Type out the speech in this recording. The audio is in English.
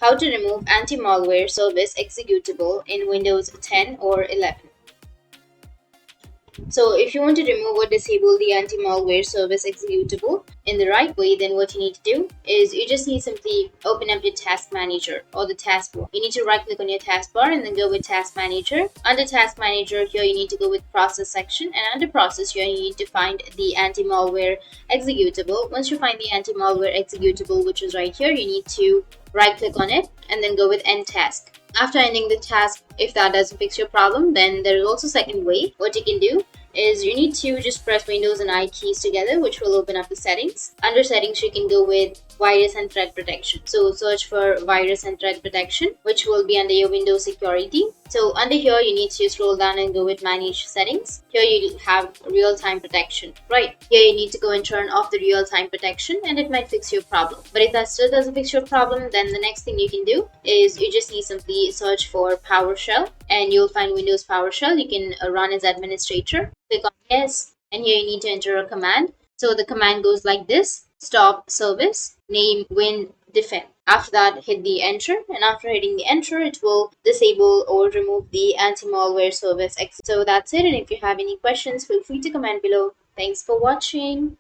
How to remove anti-malware service executable in Windows 10 or 11. So if you want to remove or disable the anti-malware service executable in the right way, then what you need to do is you just need simply open up your task manager or the taskbar. You need to right click on your taskbar and then go with task manager. Under task manager here you need to go with process section, and under process here you need to find the anti-malware executable. Once you find the anti-malware executable, which is right here, you need to right click on it and then go with end task. After ending the task, if that doesn't fix your problem, then there is also second way. What you can do is you need to just press Windows and I keys together, which will open up the settings. Under settings, you can go with virus and threat protection. So search for virus and threat protection, which will be under your Windows security. So under here, you need to scroll down and go with manage settings. Here you have real-time protection. Right here, you need to go and turn off the real-time protection, and it might fix your problem. But if that still doesn't fix your problem, then the next thing you can do is you just need simply search for PowerShell, and you'll find Windows PowerShell. You can run as administrator. Click on yes, and here you need to enter a command. So the command goes like this: stop service, name win defend. After that, hit the enter, and after hitting the enter, it will disable or remove the anti-malware service. So that's it, and if you have any questions, feel free to comment below. Thanks for watching.